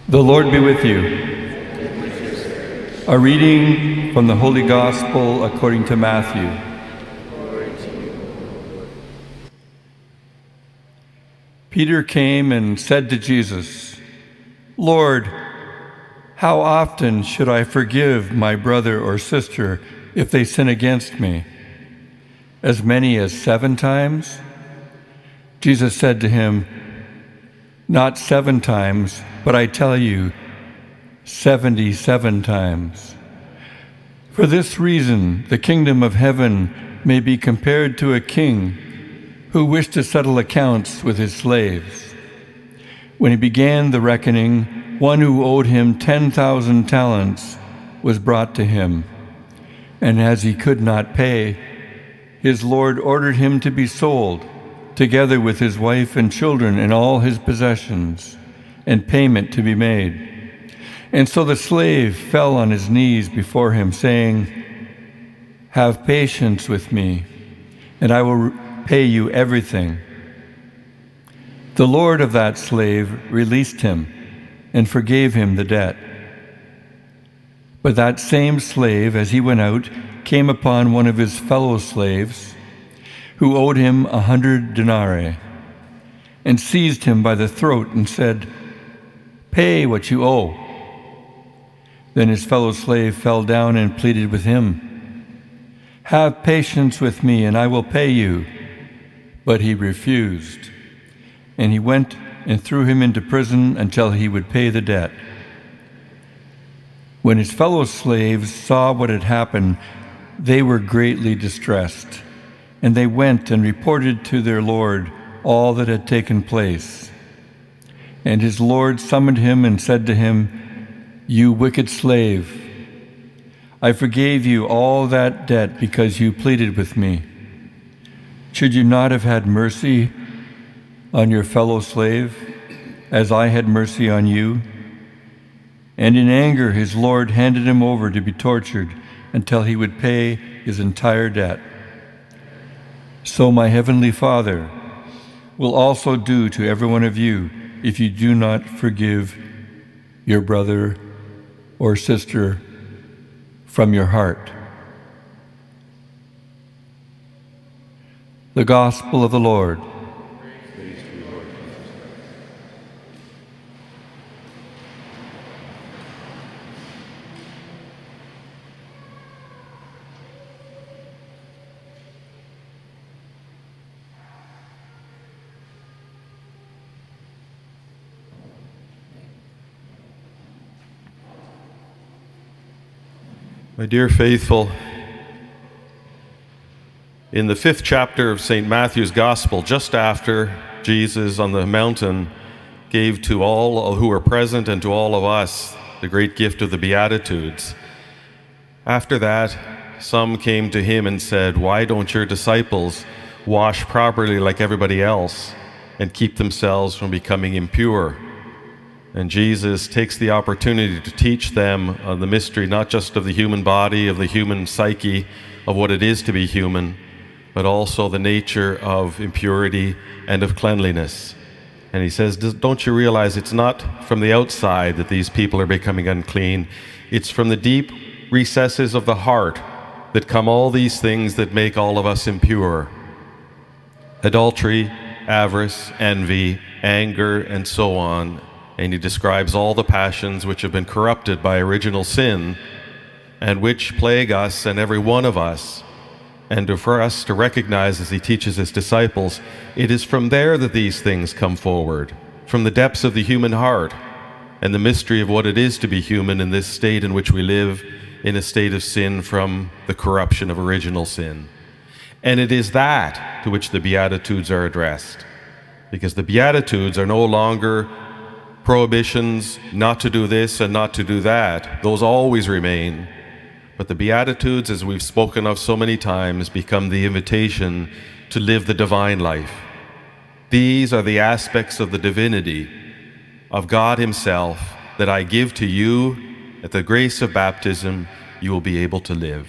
The Lord be with you. A reading from the Holy Gospel according to Matthew. Peter came and said to Jesus, "Lord, how often should I forgive my brother or sister if they sin against me? As many as 7 times?" Jesus said to him, "Not 7 times, but I tell you, 77 times. For this reason, the kingdom of heaven may be compared to a king who wished to settle accounts with his slaves. When he began the reckoning, one who owed him 10,000 talents was brought to him, and as he could not pay, his Lord ordered him to be sold, together with his wife and children and all his possessions, and payment to be made. And so the slave fell on his knees before him, saying, 'Have patience with me, and I will pay you everything.' The Lord of that slave released him and forgave him the debt. But that same slave, as he went out, came upon one of his fellow slaves who owed him 100 denarii, and seized him by the throat and said, 'Pay what you owe.' Then his fellow slave fell down and pleaded with him, 'Have patience with me, and I will pay you.' But he refused, and he went and threw him into prison until he would pay the debt. When his fellow slaves saw what had happened, they were greatly distressed, and they went and reported to their Lord all that had taken place. And his Lord summoned him and said to him, 'You wicked slave, I forgave you all that debt because you pleaded with me. Should you not have had mercy on your fellow slave, as I had mercy on you?' And in anger his Lord handed him over to be tortured until he would pay his entire debt. So my heavenly Father will also do to every one of you if you do not forgive your brother or sister from your heart." The Gospel of the Lord. My dear faithful, in the 5th chapter of St. Matthew's Gospel, just after Jesus on the mountain gave to all who were present and to all of us the great gift of the Beatitudes, after that, some came to him and said, "Why don't your disciples wash properly like everybody else and keep themselves from becoming impure?" And Jesus takes the opportunity to teach them the mystery, not just of the human body, of the human psyche, of what it is to be human, but also the nature of impurity and of cleanliness. And he says, don't you realize it's not from the outside that these people are becoming unclean? It's from the deep recesses of the heart that come all these things that make all of us impure. Adultery, avarice, envy, anger, and so on. And he describes all the passions which have been corrupted by original sin and which plague us and every one of us. And for us to recognize, as he teaches his disciples, it is from there that these things come forward, from the depths of the human heart and the mystery of what it is to be human in this state in which we live, in a state of sin from the corruption of original sin. And it is that to which the Beatitudes are addressed, because the Beatitudes are no longer prohibitions not to do this and not to do that. Those always remain. But the Beatitudes, as we've spoken of so many times, become the invitation to live the divine life. These are the aspects of the divinity of God himself that I give to you at the grace of baptism. You will be able to live.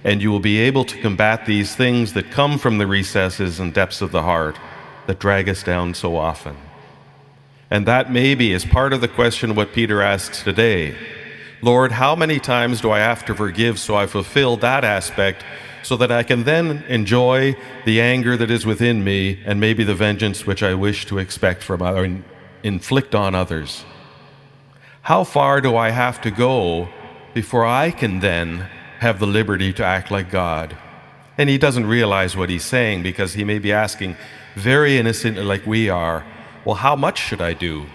And you will be able to combat these things that come from the recesses and depths of the heart that drag us down so often. And that maybe is part of the question what Peter asks today. Lord, how many times do I have to forgive so I fulfill that aspect so that I can then enjoy the anger that is within me and maybe the vengeance which I wish to expect from or inflict on others? How far do I have to go before I can then have the liberty to act like God? And he doesn't realize what he's saying because he may be asking very innocently like we are, well, how much should I do?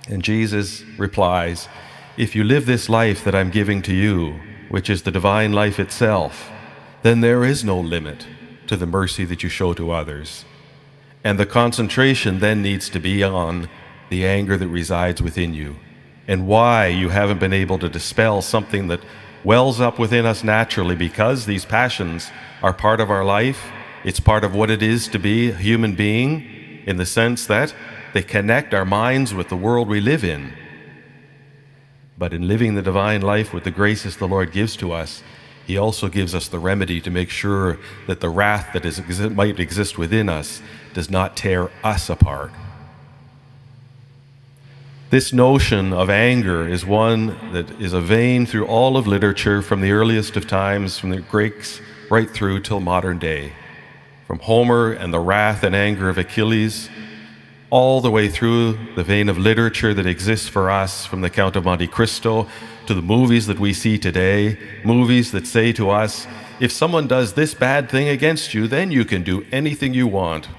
And Jesus replies, if you live this life that I'm giving to you, which is the divine life itself, then there is no limit to the mercy that you show to others. And the concentration then needs to be on the anger that resides within you and why you haven't been able to dispel something that wells up within us naturally because these passions are part of our life. It's part of what it is to be a human being in the sense that they connect our minds with the world we live in. But in living the divine life with the graces the Lord gives to us, he also gives us the remedy to make sure that the wrath that might exist within us does not tear us apart. This notion of anger is one that is a vein through all of literature from the earliest of times, from the Greeks right through till modern day. From Homer and the wrath and anger of Achilles, all the way through the vein of literature that exists for us, from the Count of Monte Cristo to the movies that we see today, movies that say to us, if someone does this bad thing against you, then you can do anything you want.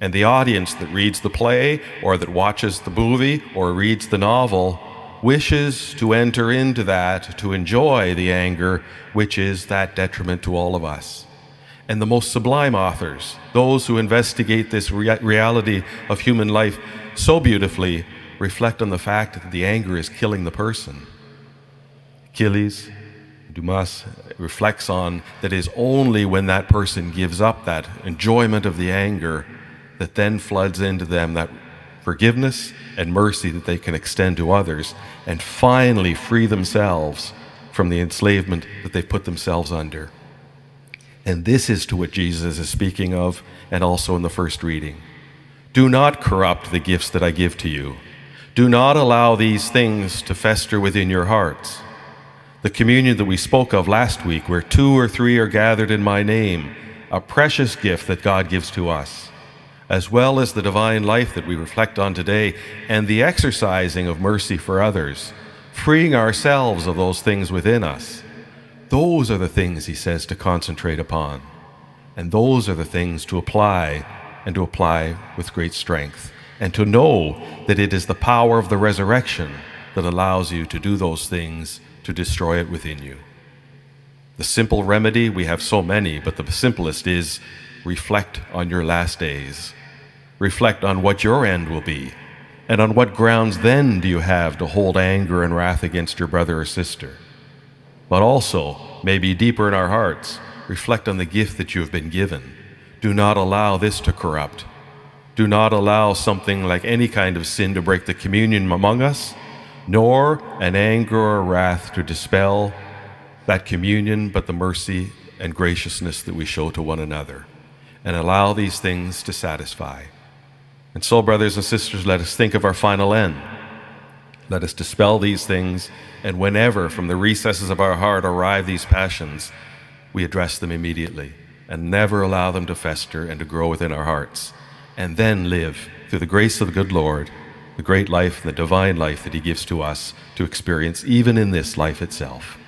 And the audience that reads the play or that watches the movie or reads the novel wishes to enter into that, to enjoy the anger, which is that detriment to all of us. And the most sublime authors, those who investigate this reality of human life so beautifully, reflect on the fact that the anger is killing the person. Achilles, Dumas reflects on that it is only when that person gives up that enjoyment of the anger that then floods into them that forgiveness and mercy that they can extend to others and finally free themselves from the enslavement that they've put themselves under. And this is to what Jesus is speaking of, and also in the first reading. Do not corrupt the gifts that I give to you. Do not allow these things to fester within your hearts. The communion that we spoke of last week, where 2 or 3 are gathered in my name, a precious gift that God gives to us, as well as the divine life that we reflect on today, and the exercising of mercy for others, freeing ourselves of those things within us. Those are the things, he says, to concentrate upon. And those are the things to apply, and to apply with great strength. And to know that it is the power of the resurrection that allows you to do those things, to destroy it within you. The simple remedy, we have so many, but the simplest is reflect on your last days. Reflect on what your end will be. And on what grounds then do you have to hold anger and wrath against your brother or sister? But also, maybe deeper in our hearts, reflect on the gift that you have been given. Do not allow this to corrupt. Do not allow something like any kind of sin to break the communion among us, nor an anger or wrath to dispel that communion, but the mercy and graciousness that we show to one another. And allow these things to satisfy. And so, brothers and sisters, let us think of our final end. Let us dispel these things, and whenever from the recesses of our heart arrive these passions, we address them immediately and never allow them to fester and to grow within our hearts, and then live through the grace of the good Lord, the great life, the divine life that he gives to us to experience even in this life itself.